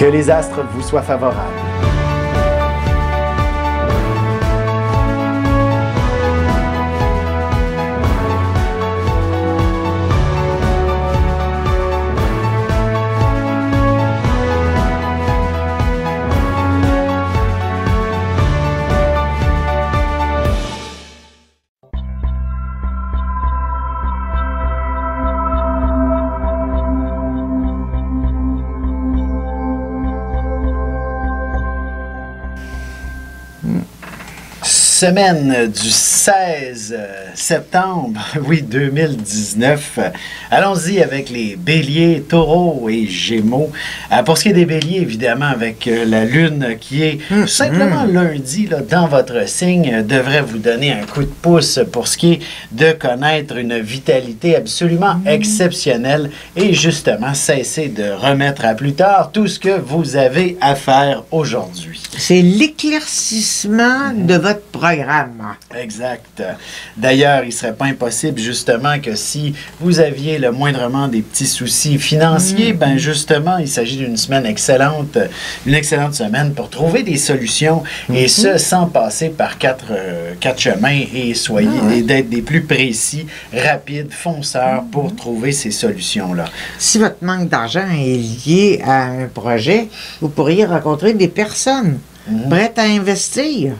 Que les astres vous soient favorables. Semaine du 16 septembre, oui, 2019. Allons-y avec les béliers, taureaux et gémeaux. Pour ce qui est des béliers, évidemment, avec la lune qui est simplement lundi là, dans votre signe, devrait vous donner un coup de pouce pour ce qui est de connaître une vitalité absolument exceptionnelle et justement cesser de remettre à plus tard tout ce que vous avez à faire aujourd'hui. C'est l'éclaircissement de votre programme. Exact. D'ailleurs, il ne serait pas impossible justement que si vous aviez le moindrement des petits soucis financiers, ben justement, il s'agit d'une semaine excellente, une excellente semaine pour trouver des solutions et ce, sans passer par quatre chemins et et d'être des plus précis, rapides, fonceurs pour trouver ces solutions-là. Si votre manque d'argent est lié à un projet, vous pourriez rencontrer des personnes prêtes à investir.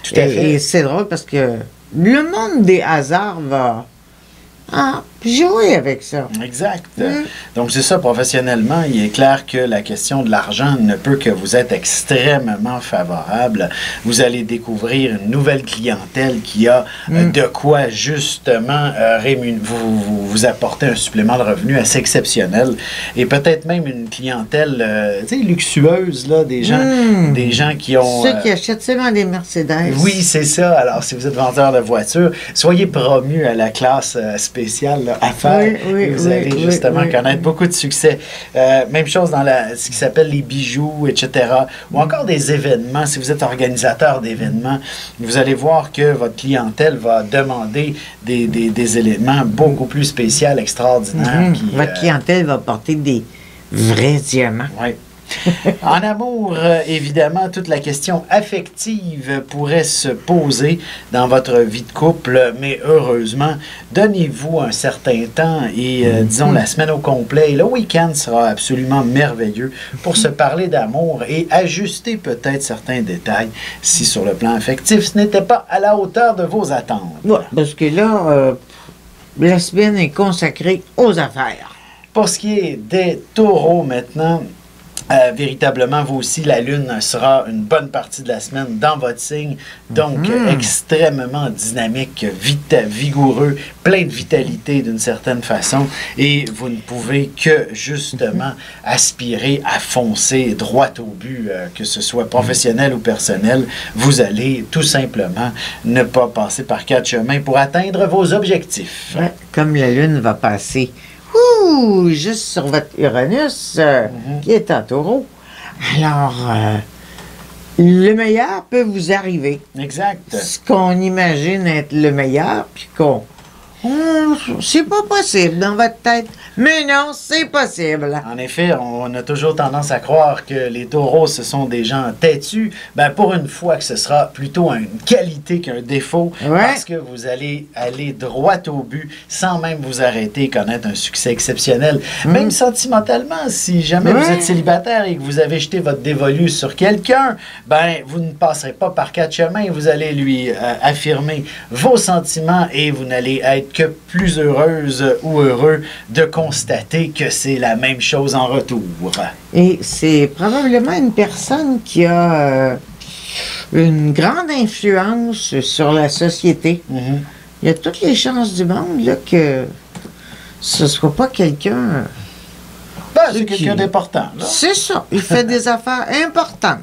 Tout à fait. Et c'est drôle parce que le monde des hasards va jouer avec ça. Exact. Donc, c'est ça, professionnellement, il est clair que la question de l'argent ne peut que vous être extrêmement favorable. Vous allez découvrir une nouvelle clientèle qui a de quoi, justement, vous apporter un supplément de revenus assez exceptionnel. Et peut-être même une clientèle, tu sais, luxueuse, là, des gens qui ont... Ceux qui achètent seulement des Mercedes. Oui, c'est ça. Alors, si vous êtes vendeur de voitures, soyez promu à la classe spéciale, là, à faire. Et vous allez justement connaître beaucoup de succès. Même chose dans ce qui s'appelle les bijoux, etc. Ou encore des événements. Si vous êtes organisateur d'événements, vous allez voir que votre clientèle va demander des éléments beaucoup plus spéciaux, extraordinaires. Votre clientèle va porter des vrais diamants. Oui. En amour, évidemment, toute la question affective pourrait se poser dans votre vie de couple, mais heureusement, donnez-vous un certain temps et, disons, la semaine au complet. Et le week-end sera absolument merveilleux pour se parler d'amour et ajuster peut-être certains détails si, sur le plan affectif, ce n'était pas à la hauteur de vos attentes. Oui, parce que là, la semaine est consacrée aux affaires. Pour ce qui est des taureaux maintenant, véritablement, vous aussi, la Lune sera une bonne partie de la semaine dans votre signe, donc extrêmement dynamique, vigoureux, plein de vitalité d'une certaine façon, et vous ne pouvez que, justement, aspirer à foncer droit au but, que ce soit professionnel ou personnel. Vous allez tout simplement ne pas passer par quatre chemins pour atteindre vos objectifs. Ouais, comme la Lune va passer juste sur votre Uranus, qui est en taureau. Alors, le meilleur peut vous arriver. Exact. Ce qu'on imagine être le meilleur, puis c'est pas possible dans votre tête. Mais non, c'est possible. En effet, on a toujours tendance à croire que les taureaux, ce sont des gens têtus. Ben, pour une fois que ce sera plutôt une qualité qu'un défaut, parce que vous allez aller droit au but sans même vous arrêter et connaître un succès exceptionnel. Même sentimentalement, si jamais vous êtes célibataire et que vous avez jeté votre dévolu sur quelqu'un, ben, vous ne passerez pas par quatre chemins. Vous allez lui affirmer vos sentiments et vous n'allez être que plus heureuse ou heureux de constater que c'est la même chose en retour. Et c'est probablement une personne qui a une grande influence sur la société. Il y a toutes les chances du monde là, que ce ne soit pas quelqu'un... c'est quelqu'un d'important. C'est ça. Il fait des affaires importantes.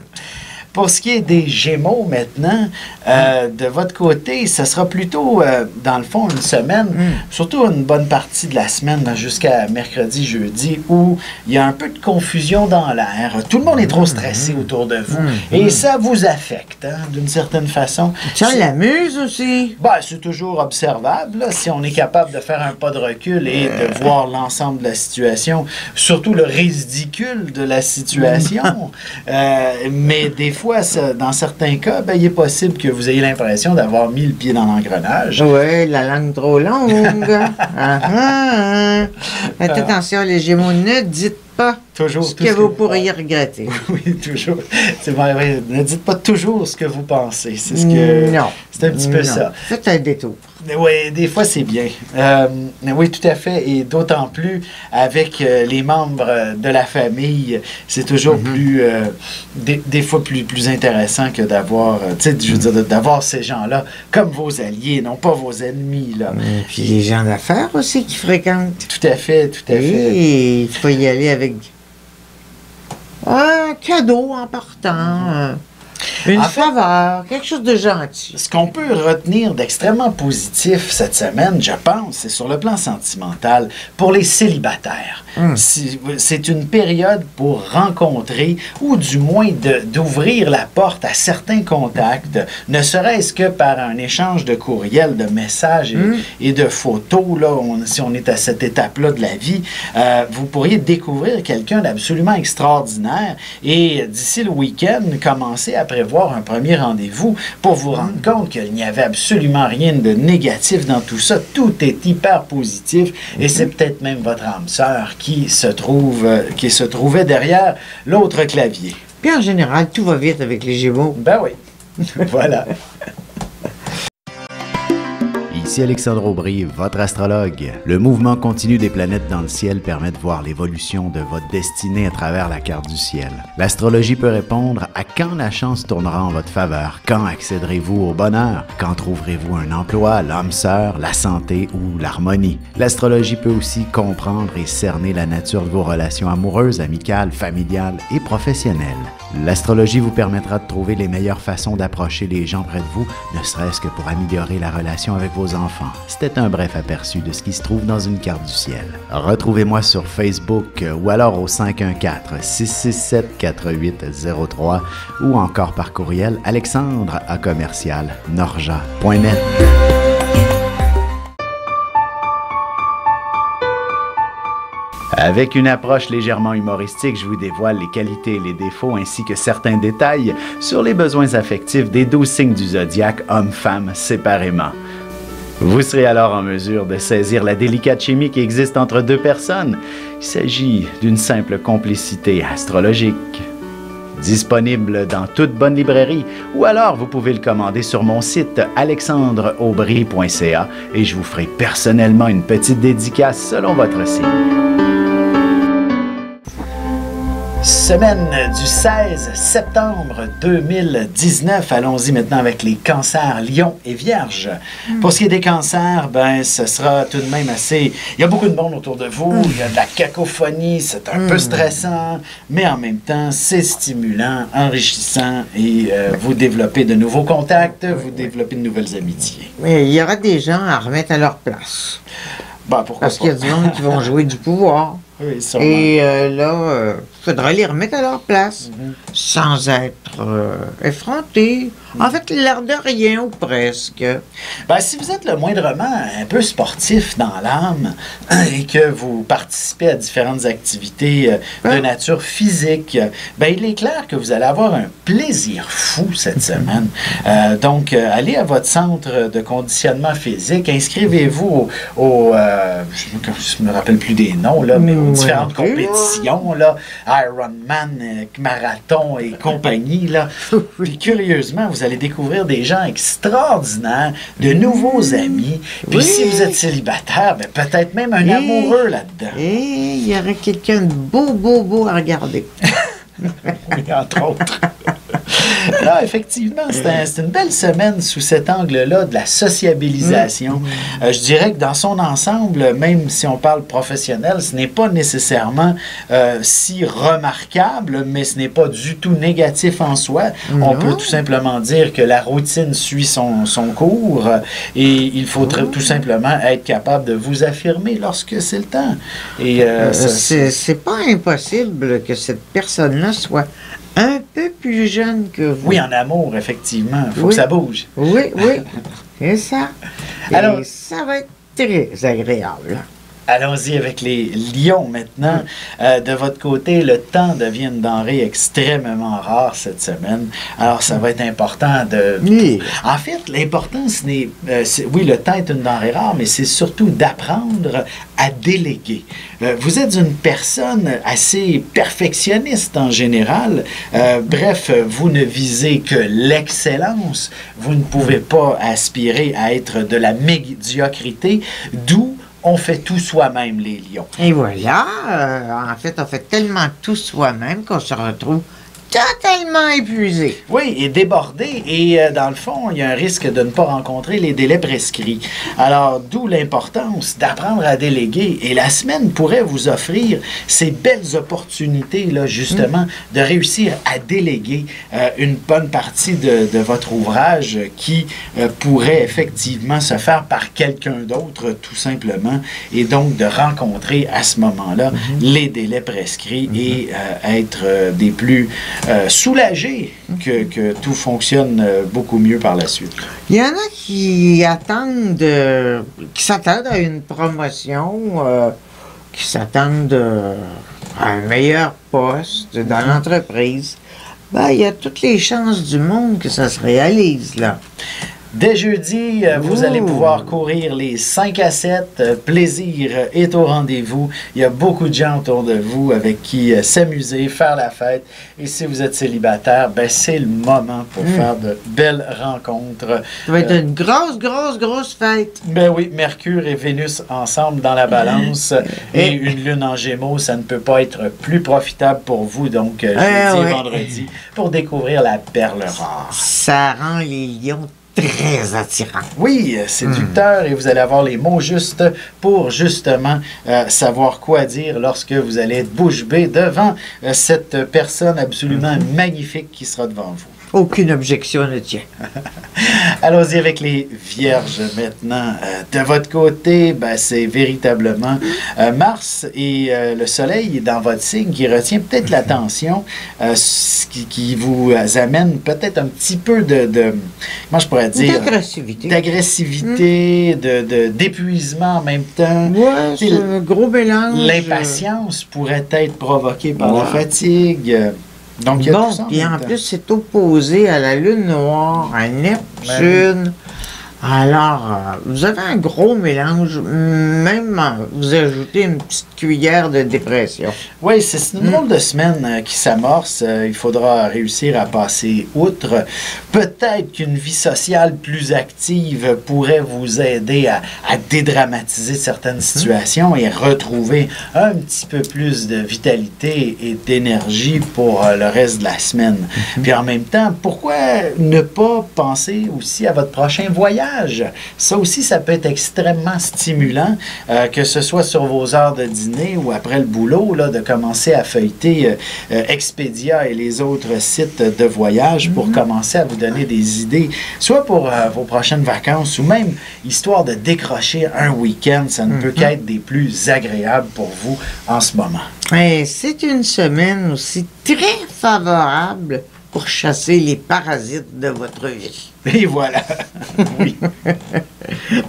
Pour ce qui est des Gémeaux maintenant, de votre côté, ce sera plutôt, dans le fond, une semaine, surtout une bonne partie de la semaine, jusqu'à mercredi, jeudi, où il y a un peu de confusion dans l'air. Tout le monde est trop stressé autour de vous. Et ça vous affecte, hein, d'une certaine façon. Ça l'amuse aussi. Ben, c'est toujours observable, là, si on est capable de faire un pas de recul et de voir l'ensemble de la situation, surtout le ridicule de la situation. Mais des fois, dans certains cas, ben, il est possible que vous ayez l'impression d'avoir mis le pied dans l'engrenage. Oui, la langue trop longue. Faites attention, les Gémeaux, ne dites pas toujours ce que vous pourriez regretter. Oui, toujours. C'est vrai, ne dites pas toujours ce que vous pensez. C'est ce que. Non. C'est un petit peu ça. Faites un détour. Oui, des fois, c'est bien. Oui, tout à fait. Et d'autant plus avec les membres de la famille, c'est toujours plus, des fois, plus intéressant que d'avoir, tu sais, je veux dire, d'avoir ces gens-là comme vos alliés, non pas vos ennemis, là. Et puis les gens d'affaires aussi qui fréquentent. Tout à fait, tout à fait. Et il faut y aller avec un cadeau en partant. Une faveur, quelque chose de gentil. Ce qu'on peut retenir d'extrêmement positif cette semaine, je pense, c'est sur le plan sentimental, pour les célibataires. C'est une période pour rencontrer ou du moins d'ouvrir la porte à certains contacts, ne serait-ce que par un échange de courriels, de messages et de photos. Là, si on est à cette étape-là de la vie, vous pourriez découvrir quelqu'un d'absolument extraordinaire et d'ici le week-end, commencer à prévoir un premier rendez-vous pour vous rendre compte qu'il n'y avait absolument rien de négatif dans tout ça. Tout est hyper positif et c'est peut-être même votre âme sœur qui se trouvait derrière l'autre clavier. Puis en général, tout va vite avec les Gémeaux. Ben oui. Voilà. Ici Alexandre Aubry, votre astrologue. Le mouvement continu des planètes dans le ciel permet de voir l'évolution de votre destinée à travers la carte du ciel. L'astrologie peut répondre à quand la chance tournera en votre faveur, quand accéderez-vous au bonheur, quand trouverez-vous un emploi, l'âme sœur, la santé ou l'harmonie. L'astrologie peut aussi comprendre et cerner la nature de vos relations amoureuses, amicales, familiales et professionnelles. L'astrologie vous permettra de trouver les meilleures façons d'approcher les gens près de vous, ne serait-ce que pour améliorer la relation avec vos enfants. C'était un bref aperçu de ce qui se trouve dans une carte du ciel. Retrouvez-moi sur Facebook ou alors au 514-667-4803 ou encore par courriel alexandre@norja.net. Avec une approche légèrement humoristique, je vous dévoile les qualités et les défauts ainsi que certains détails sur les besoins affectifs des 12 signes du zodiaque, hommes-femmes séparément. Vous serez alors en mesure de saisir la délicate chimie qui existe entre deux personnes. Il s'agit d'une simple complicité astrologique. Disponible dans toute bonne librairie ou alors vous pouvez le commander sur mon site alexandreaubry.ca et je vous ferai personnellement une petite dédicace selon votre signe. Semaine du 16 septembre 2019. Allons-y maintenant avec les cancers, lions et vierges. Pour ce qui est des cancers, ben, ce sera tout de même assez... Il y a beaucoup de monde autour de vous, il y a de la cacophonie, c'est un peu stressant, mais en même temps, c'est stimulant, enrichissant et vous développez de nouveaux contacts, vous développez de nouvelles amitiés. Mais il y aura des gens à remettre à leur place. Ben, pourquoi Parce qu'il y a du monde qui vont jouer du pouvoir. Oui, sûrement. Et là, il faudra les remettre à leur place, sans être effrontés. En fait, l'air de rien ou presque. Ben, si vous êtes le moindrement un peu sportif dans l'âme et que vous participez à différentes activités de nature physique, ben, il est clair que vous allez avoir un plaisir fou cette semaine. Donc, allez à votre centre de conditionnement physique, inscrivez-vous au je ne me rappelle plus des noms, là, mais aux différentes compétitions, là, Ironman, marathon et compagnie, là. Puis curieusement, vous allez découvrir des gens extraordinaires, de nouveaux amis. Puis si vous êtes célibataire, ben, peut-être même un amoureux là-dedans. Et il y aurait quelqu'un de beau à regarder. Oui, entre autres. Là, effectivement, c'est une belle semaine sous cet angle-là de la sociabilisation. Je dirais que dans son ensemble, même si on parle professionnel, ce n'est pas nécessairement si remarquable, mais ce n'est pas du tout négatif en soi. On peut tout simplement dire que la routine suit son cours et il faut tout simplement être capable de vous affirmer lorsque c'est le temps. Et c'est pas impossible que cette personne-là soit un peu plus jeune que vous. Oui, en amour, effectivement. Il faut que ça bouge. Oui, c'est ça. Alors, et ça va être très agréable. Allons-y avec les lions maintenant. De votre côté, le temps devient une denrée extrêmement rare cette semaine. Alors, ça va être important de... En fait, l'important, oui, le temps est une denrée rare, mais c'est surtout d'apprendre à déléguer. Vous êtes une personne assez perfectionniste en général. Bref, vous ne visez que l'excellence. Vous ne pouvez pas aspirer à être de la médiocrité, d'où on fait tout soi-même, les lions. Et voilà, en fait, on fait tellement tout soi-même qu'on se retrouve totalement épuisé. Oui, et débordé. Et dans le fond, il y a un risque de ne pas rencontrer les délais prescrits. Alors, d'où l'importance d'apprendre à déléguer. Et la semaine pourrait vous offrir ces belles opportunités-là, justement, de réussir à déléguer une bonne partie de votre ouvrage qui pourrait effectivement se faire par quelqu'un d'autre, tout simplement. Et donc, de rencontrer à ce moment-là les délais prescrits et être des plus soulagé que tout fonctionne beaucoup mieux par la suite. Il y en a qui attendent, qui s'attendent à une promotion, qui s'attendent à un meilleur poste dans l'entreprise. Ben, il y a toutes les chances du monde que ça se réalise, là. Dès jeudi, vous allez pouvoir courir les 5 à 7. Plaisir est au rendez-vous. Il y a beaucoup de gens autour de vous avec qui s'amuser, faire la fête. Et si vous êtes célibataire, ben c'est le moment pour faire de belles rencontres. Ça va être une grosse fête. Ben oui, Mercure et Vénus ensemble dans la balance et une lune en Gémeaux, ça ne peut pas être plus profitable pour vous. Donc, jeudi et vendredi, pour découvrir la perle rare. Ça rend les lions très attirant. Oui, séducteur, et vous allez avoir les mots justes pour justement savoir quoi dire lorsque vous allez être bouche bée devant cette personne absolument magnifique qui sera devant vous. Aucune objection ne tient. Allons-y avec les vierges maintenant. De votre côté, ben, c'est véritablement Mars et le Soleil dans votre signe qui retient peut-être l'attention, qui vous amène peut-être un petit peu comment je pourrais dire? D'agressivité, d'épuisement en même temps. Oui, c'est un gros mélange. L'impatience pourrait être provoquée par la fatigue. Donc, il y a tout ça et en plus, c'est opposé à la Lune noire, à Neptune. Alors, vous avez un gros mélange, même vous ajoutez une petite cuillère de dépression. Oui, c'est une drôle de semaine qui s'amorce. Il faudra réussir à passer outre. Peut-être qu'une vie sociale plus active pourrait vous aider à dédramatiser certaines situations et retrouver un petit peu plus de vitalité et d'énergie pour le reste de la semaine. Puis en même temps, pourquoi ne pas penser aussi à votre prochain voyage? Ça aussi, ça peut être extrêmement stimulant, que ce soit sur vos heures de dîner ou après le boulot, là, de commencer à feuilleter Expedia et les autres sites de voyage pour commencer à vous donner des idées, soit pour vos prochaines vacances ou même histoire de décrocher un week-end. Ça ne peut qu'être des plus agréables pour vous en ce moment. C'est une semaine aussi très favorable pour chasser les parasites de votre vie. Et voilà. Oui.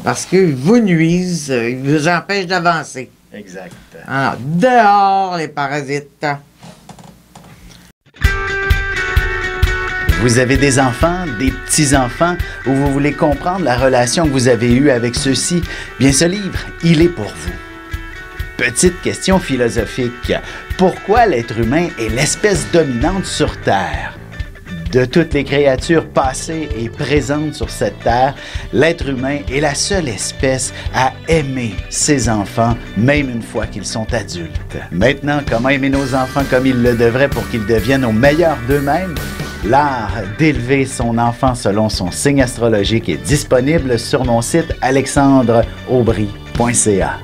Parce qu'ils vous nuisent, ils vous empêchent d'avancer. Exact. Alors, dehors les parasites. Vous avez des enfants, des petits-enfants, ou vous voulez comprendre la relation que vous avez eue avec ceux-ci? Bien, ce livre, il est pour vous. Petite question philosophique. Pourquoi l'être humain est l'espèce dominante sur Terre? De toutes les créatures passées et présentes sur cette terre, l'être humain est la seule espèce à aimer ses enfants, même une fois qu'ils sont adultes. Maintenant, comment aimer nos enfants comme ils le devraient pour qu'ils deviennent au meilleur d'eux-mêmes? L'art d'élever son enfant selon son signe astrologique est disponible sur mon site alexandreaubry.ca.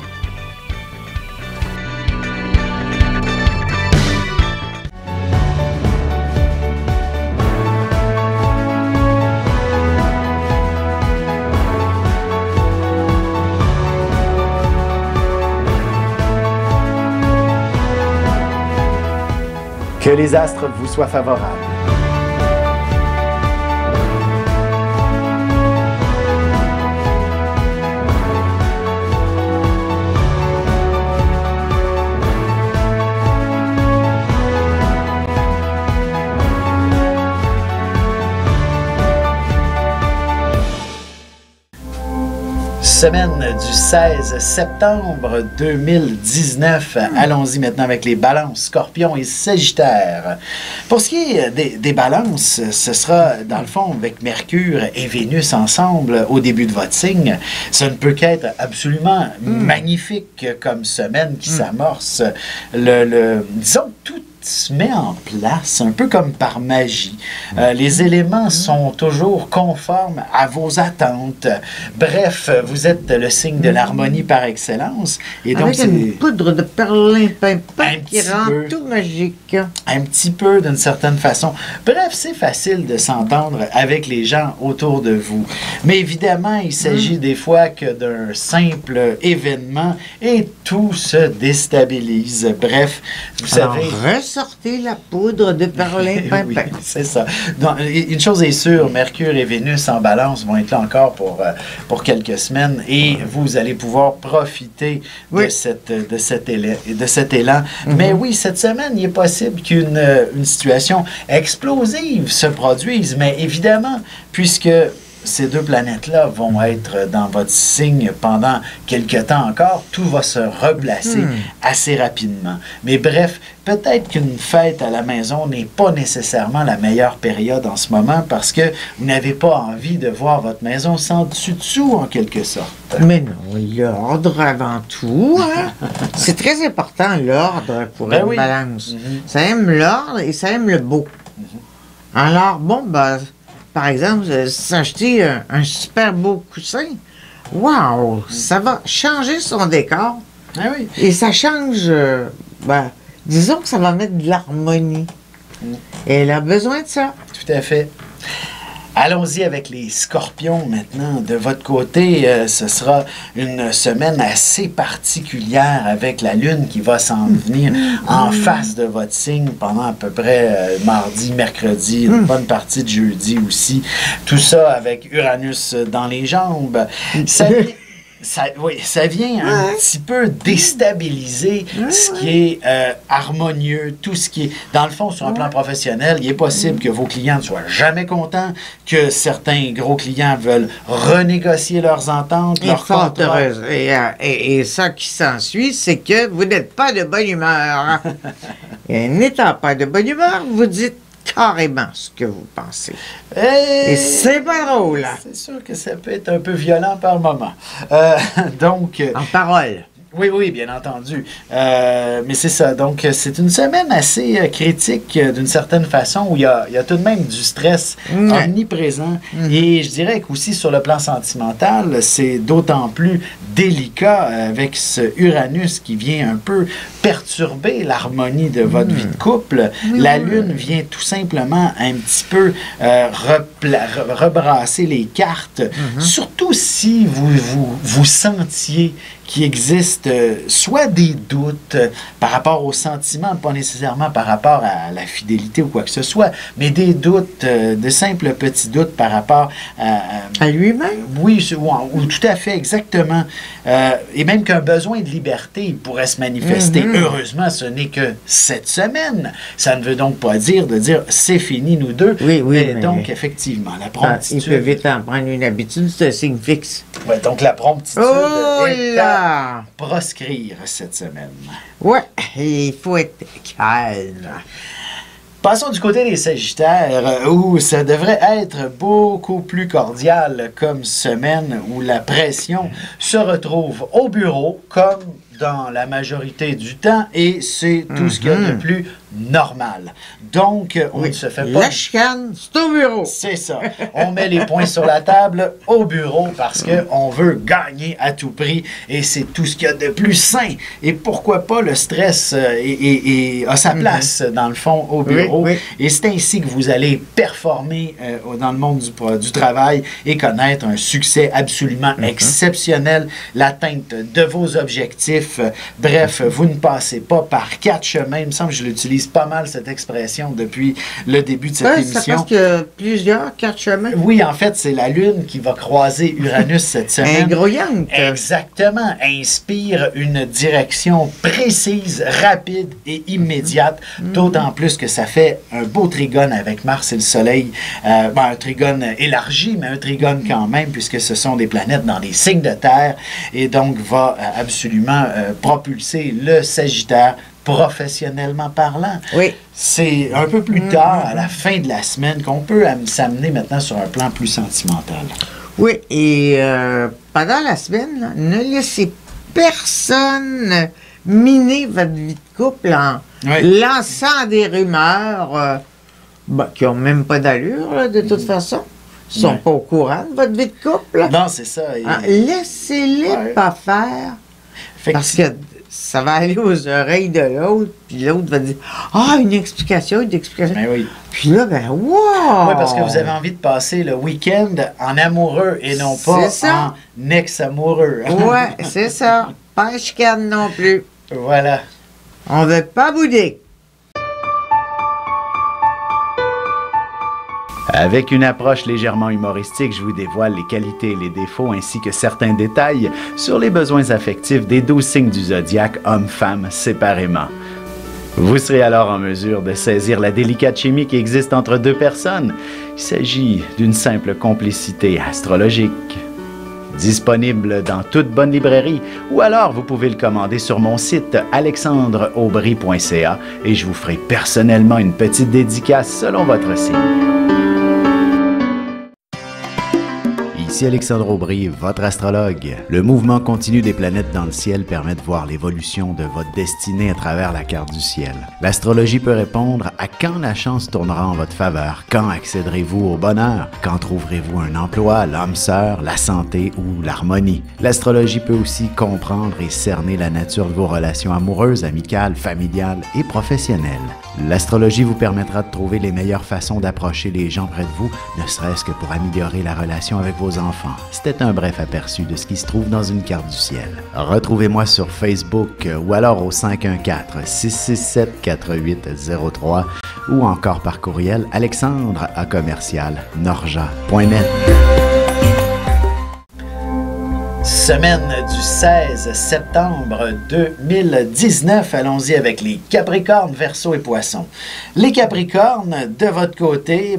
Que les astres vous soient favorables. Semaine du 16 septembre 2019. Allons-y maintenant avec les balances, scorpions et sagittaires. Pour ce qui est des balances, ce sera dans le fond avec Mercure et Vénus ensemble au début de votre signe. Ça ne peut qu'être absolument magnifique comme semaine qui s'amorce. Disons, tout se met en place, un peu comme par magie. Les éléments sont toujours conformes à vos attentes. Bref, vous êtes le signe de l'harmonie par excellence. Et donc, avec une poudre de perlimpinpin qui rend tout magique. Un petit peu, d'une certaine façon. Bref, c'est facile de s'entendre avec les gens autour de vous. Mais évidemment, il s'agit des fois que d'un simple événement et tout se déstabilise. Bref, vous savez... Ressortez la poudre de perlimpinpin. Oui, c'est ça. Donc, une chose est sûre, Mercure et Vénus en balance vont être là encore pour quelques semaines et vous allez pouvoir profiter de cet élan. Mais oui, cette semaine, il est possible qu'une situation explosive se produise, mais évidemment, puisque ces deux planètes-là vont être dans votre signe pendant quelque temps encore, tout va se replacer assez rapidement. Mais bref, peut-être qu'une fête à la maison n'est pas nécessairement la meilleure période en ce moment parce que vous n'avez pas envie de voir votre maison sans dessus-dessous, en quelque sorte. Mais non, l'ordre avant tout. Hein? C'est très important, l'ordre, pour une balance. Ça aime l'ordre et ça aime le beau. Alors, bon, ben... Par exemple, s'acheter un super beau coussin, wow, ça va changer son décor. Ah oui. Et ça change, disons que ça va mettre de l'harmonie. Et elle a besoin de ça. Tout à fait. Allons-y avec les scorpions maintenant. De votre côté, ce sera une semaine assez particulière avec la Lune qui va s'en venir en face de votre signe pendant à peu près mardi, mercredi, une bonne partie de jeudi aussi. Tout ça avec Uranus dans les jambes. Ça vient un petit peu déstabiliser ce qui est harmonieux, tout ce qui est... Dans le fond, sur un plan professionnel, il est possible que vos clients ne soient jamais contents, que certains gros clients veulent renégocier leurs ententes, leurs contrats. Et ça qui s'ensuit, c'est que vous n'êtes pas de bonne humeur. Et n'étant pas de bonne humeur, vous dites carrément ce que vous pensez. Et c'est pas drôle. C'est sûr que ça peut être un peu violent par moment. Donc... En parole. Oui, oui, bien entendu. Mais c'est ça. Donc, c'est une semaine assez critique d'une certaine façon où il y a tout de même du stress omniprésent. Et je dirais qu'aussi sur le plan sentimental, c'est d'autant plus délicat avec ce Uranus qui vient un peu perturber l'harmonie de votre vie de couple. La Lune vient tout simplement un petit peu rebrasser les cartes, surtout si vous sentiez qu'il existe soit des doutes par rapport aux sentiments, pas nécessairement par rapport à la fidélité ou quoi que ce soit, mais des doutes, de simples petits doutes par rapport à lui-même. Oui, ou tout à fait, exactement. Et même qu'un besoin de liberté pourrait se manifester. Heureusement, ce n'est que cette semaine. Ça ne veut donc pas dire c'est fini, nous deux. Oui, mais donc, effectivement, la promptitude... Il peut vite en prendre une habitude, c'est un signe fixe. Oui, donc la promptitude est à proscrire cette semaine. Ouais, il faut être calme. Passons du côté des Sagittaires, où ça devrait être beaucoup plus cordial comme semaine, où la pression se retrouve au bureau comme dans la majorité du temps et c'est tout ce qu'il y a de plus normal. Donc, on ne se fait pas... La chicane, c'est au bureau. C'est ça. On met les points sur la table au bureau parce qu'on veut gagner à tout prix et c'est tout ce qu'il y a de plus sain. Et pourquoi pas le stress a sa place, dans le fond, au bureau. Oui, oui. Et c'est ainsi que vous allez performer dans le monde du travail et connaître un succès absolument exceptionnel, l'atteinte de vos objectifs. Bref, vous ne passez pas par 4 chemins. Il me semble que je l'utilise pas mal, cette expression, depuis le début de cette émission. C'est parce que plusieurs 4 chemins. Oui, en fait, c'est la Lune qui va croiser Uranus cette semaine. Ingrouillante. Exactement. Inspire une direction précise, rapide et immédiate, d'autant plus que ça fait un beau trigone avec Mars et le Soleil. Un trigone élargi, mais un trigone quand même, puisque ce sont des planètes dans des signes de terre, et donc va absolument propulser le Sagittaire professionnellement parlant. Oui. C'est un peu plus tard, à la fin de la semaine, qu'on peut s'amener maintenant sur un plan plus sentimental. Oui, et pendant la semaine, là, ne laissez personne miner votre vie de couple en lançant des rumeurs qui n'ont même pas d'allure, là, de toute façon. Ils ne sont pas au courant de votre vie de couple. Là. Non, c'est ça. Laissez-les pas faire. Parce que ça va aller aux oreilles de l'autre, puis l'autre va dire « Ah, une explication. » Ben oui. Puis là, ben, wow! Oui, parce que vous avez envie de passer le week-end en amoureux et non pas en ex-amoureux. Oui, c'est ça. Pas un chicane non plus. Voilà. On veut pas bouder. Avec une approche légèrement humoristique, je vous dévoile les qualités et les défauts ainsi que certains détails sur les besoins affectifs des 12 signes du zodiaque, hommes-femmes, séparément. Vous serez alors en mesure de saisir la délicate chimie qui existe entre deux personnes. Il s'agit d'une simple complicité astrologique. Disponible dans toute bonne librairie, ou alors vous pouvez le commander sur mon site alexandreaubry.ca et je vous ferai personnellement une petite dédicace selon votre signe. Ici Alexandre Aubry, votre astrologue. Le mouvement continu des planètes dans le ciel permet de voir l'évolution de votre destinée à travers la carte du ciel. L'astrologie peut répondre à quand la chance tournera en votre faveur, quand accéderez-vous au bonheur, quand trouverez-vous un emploi, l'âme sœur, la santé ou l'harmonie. L'astrologie peut aussi comprendre et cerner la nature de vos relations amoureuses, amicales, familiales et professionnelles. L'astrologie vous permettra de trouver les meilleures façons d'approcher les gens près de vous, ne serait-ce que pour améliorer la relation avec vos enfants. C'était un bref aperçu de ce qui se trouve dans une carte du ciel. Retrouvez-moi sur Facebook ou alors au 514-667-4803 ou encore par courriel alexandre@norja.net. Semaine du 16 septembre 2019. Allons-y avec les Capricornes, Verseau et Poissons. Les Capricornes, de votre côté,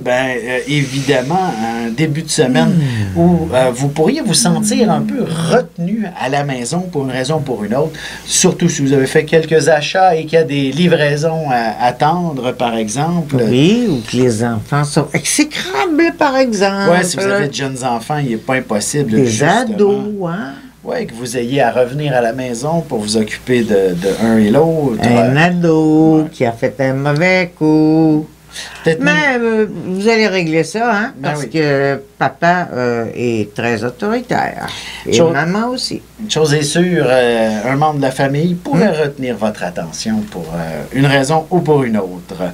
évidemment, un début de semaine où vous pourriez vous sentir un peu retenu à la maison pour une raison ou pour une autre, surtout si vous avez fait quelques achats et qu'il y a des livraisons à attendre, par exemple. Oui, ou que les enfants sont exécrables, par exemple. Oui, si vous avez de jeunes enfants, il n'est pas impossible. Des ados, hein? Oui, que vous ayez à revenir à la maison pour vous occuper de un et l'autre. Un ado qui a fait un mauvais coup. Mais vous allez régler ça, hein? Parce que papa est très autoritaire. Et maman aussi. Une chose est sûre, un membre de la famille pourrait retenir votre attention pour une raison ou pour une autre.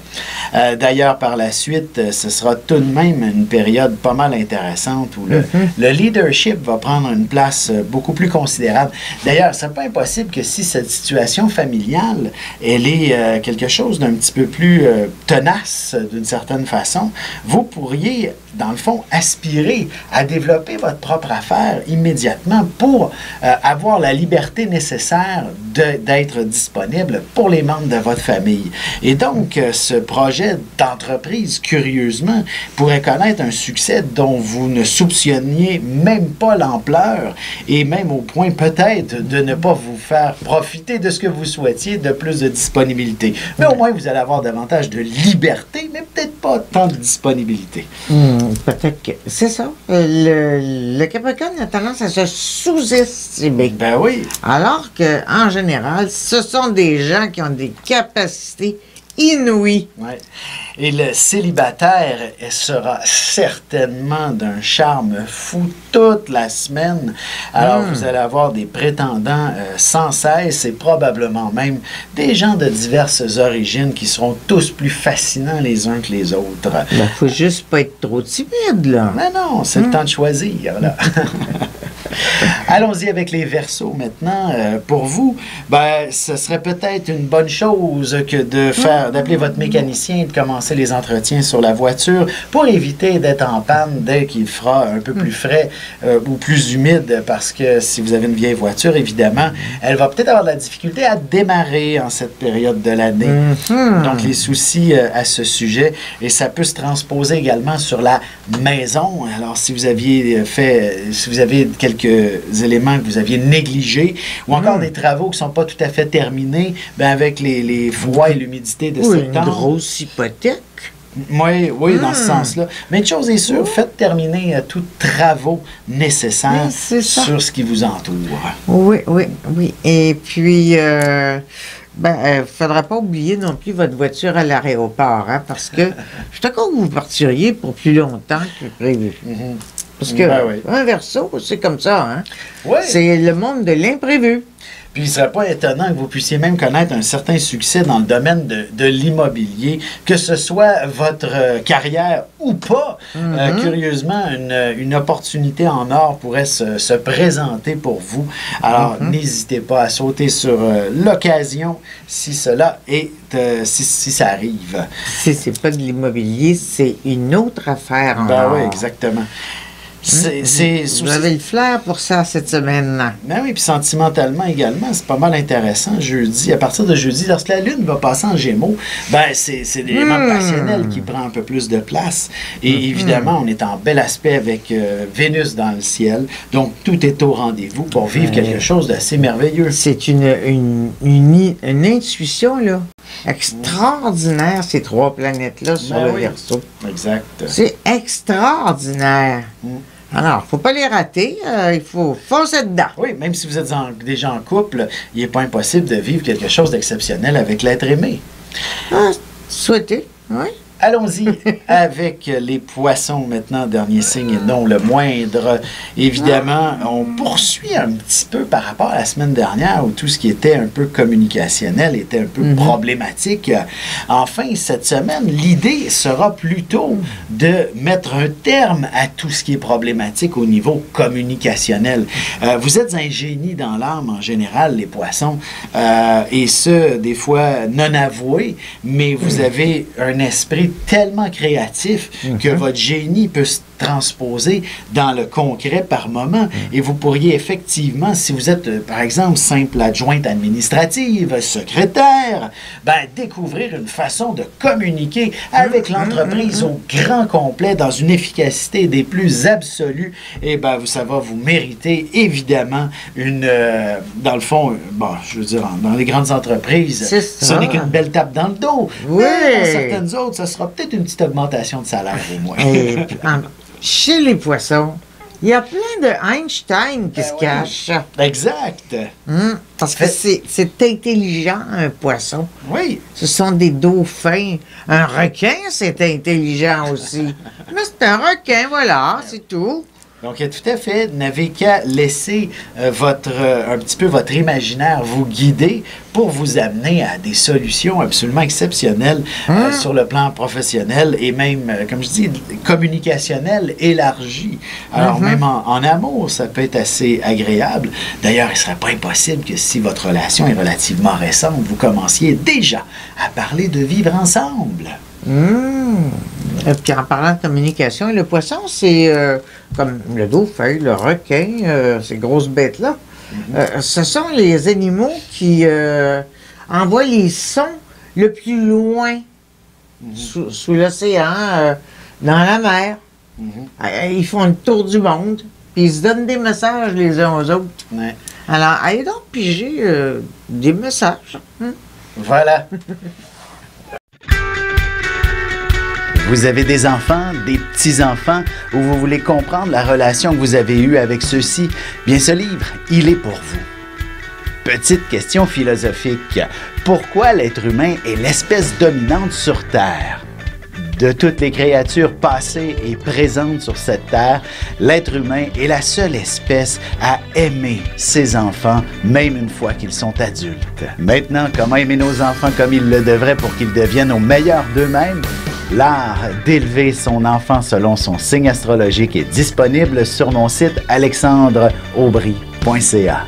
D'ailleurs, par la suite, ce sera tout de même une période pas mal intéressante où le leadership va prendre une place beaucoup plus considérable. D'ailleurs, c'est pas impossible que si cette situation familiale, elle est quelque chose d'un petit peu plus tenace d'une certaine façon, vous pourriez, dans le fond, aspirer à développer votre propre affaire immédiatement pour avoir la liberté nécessaire d'être disponible pour les membres de votre famille. Et donc, ce projet d'entreprise, curieusement, pourrait connaître un succès dont vous ne soupçonniez même pas l'ampleur et même au point peut-être de ne pas vous faire profiter de ce que vous souhaitiez, de plus de disponibilité. Mais au moins, vous allez avoir davantage de liberté, mais peut-être pas tant de disponibilité. Peut-être que c'est ça. Le Capricorne a tendance à se sous-estimer. Ben oui. Alors qu'en général, ce sont des gens qui ont des capacités inouïes. Ouais. Et le célibataire sera certainement d'un charme fou toute la semaine. Alors, vous allez avoir des prétendants sans cesse et probablement même des gens de diverses origines qui seront tous plus fascinants les uns que les autres. Il faut juste pas être trop timide, là. Mais non, c'est le temps de choisir, là. Allons-y avec les Verseaux maintenant. Pour vous, ben, ce serait peut-être une bonne chose que d'appeler votre mécanicien et de commencer les entretiens sur la voiture pour éviter d'être en panne dès qu'il fera un peu plus frais ou plus humide, parce que si vous avez une vieille voiture, évidemment, elle va peut-être avoir de la difficulté à démarrer en cette période de l'année. Donc, les soucis à ce sujet, et ça peut se transposer également sur la maison. Alors, si vous aviez quelques éléments que vous aviez négligés, ou encore des travaux qui ne sont pas tout à fait terminés, ben avec les froids et l'humidité de septembre. Une grosse hypothèque. Oui, dans ce sens-là. Mais une chose est sûre, faites terminer tous travaux nécessaires sur ce qui vous entoure. Oui. Et puis, il ne faudra pas oublier non plus votre voiture à l'aéroport, hein, parce que je suis d'accord que vous partiriez pour plus longtemps que prévu. Parce que un Verseau, c'est comme ça, hein? Oui. C'est le monde de l'imprévu. Puis il ne serait pas étonnant que vous puissiez même connaître un certain succès dans le domaine de l'immobilier, que ce soit votre carrière ou pas. Curieusement, une opportunité en or pourrait se présenter pour vous. Alors, n'hésitez pas à sauter sur l'occasion si cela est, si ça arrive. Si c'est pas de l'immobilier, c'est une autre affaire en or. Oui, exactement. Vous avez le flair pour ça cette semaine. Ben oui, puis sentimentalement également, c'est pas mal intéressant. Jeudi, à partir de jeudi, lorsque la Lune va passer en Gémeaux, ben c'est l'élément passionnel qui prend un peu plus de place. Et évidemment, on est en bel aspect avec Vénus dans le ciel. Donc, tout est au rendez-vous pour vivre quelque chose d'assez merveilleux. C'est une intuition, là. Extraordinaire, ces trois planètes-là sur le Verseau. Exact. C'est extraordinaire. Alors, il ne faut pas les rater, il faut foncer dedans. Oui, même si vous êtes déjà en couple, il n'est pas impossible de vivre quelque chose d'exceptionnel avec l'être aimé. Souhaitez, oui. Allons-y avec les poissons maintenant, dernier signe et non le moindre. Évidemment, on poursuit un petit peu par rapport à la semaine dernière où tout ce qui était un peu communicationnel était un peu problématique. Enfin, cette semaine, l'idée sera plutôt de mettre un terme à tout ce qui est problématique au niveau communicationnel. Vous êtes un génie dans l'âme en général, les poissons, et ce, des fois non avoué, mais vous avez un esprit tellement créatif que votre génie peut se transposer dans le concret par moment. Et vous pourriez effectivement, si vous êtes, par exemple, simple adjointe administrative, secrétaire, ben, découvrir une façon de communiquer avec l'entreprise au grand complet dans une efficacité des plus absolues. Et ben, ça va vous mériter évidemment dans le fond, bon, je veux dire, dans les grandes entreprises, ce n'est qu'une belle tape dans le dos. Oui. Mais dans certaines autres, ça sera peut-être une petite augmentation de salaire au moins. Et puis, chez les poissons, il y a plein de Einstein qui se cachent. Exact. Parce que c'est intelligent, un poisson. Oui. Ce sont des dauphins. Un requin, c'est intelligent aussi. Mais c'est un requin, voilà, c'est tout. Donc, tout à fait. Vous n'avez qu'à laisser un petit peu votre imaginaire vous guider pour vous amener à des solutions absolument exceptionnelles sur le plan professionnel et même, comme je dis, communicationnel élargi. Alors, même en amour, ça peut être assez agréable. D'ailleurs, il ne serait pas impossible que si votre relation est relativement récente, vous commenciez déjà à parler de vivre ensemble. Et puis en parlant de communication, le poisson, c'est comme le dauphin, le requin, ces grosses bêtes-là. Ce sont les animaux qui envoient les sons le plus loin sous l'océan, dans la mer. Ils font le tour du monde, puis ils se donnent des messages les uns aux autres. Ouais. Alors, allez donc piger des messages. Voilà. Vous avez des enfants, des petits-enfants, ou vous voulez comprendre la relation que vous avez eue avec ceux-ci? Bien, ce livre, il est pour vous. Petite question philosophique. Pourquoi l'être humain est l'espèce dominante sur Terre? De toutes les créatures passées et présentes sur cette terre, l'être humain est la seule espèce à aimer ses enfants, même une fois qu'ils sont adultes. Maintenant, comment aimer nos enfants comme ils le devraient pour qu'ils deviennent au meilleur d'eux-mêmes? L'art d'élever son enfant selon son signe astrologique est disponible sur mon site alexandreaubry.ca.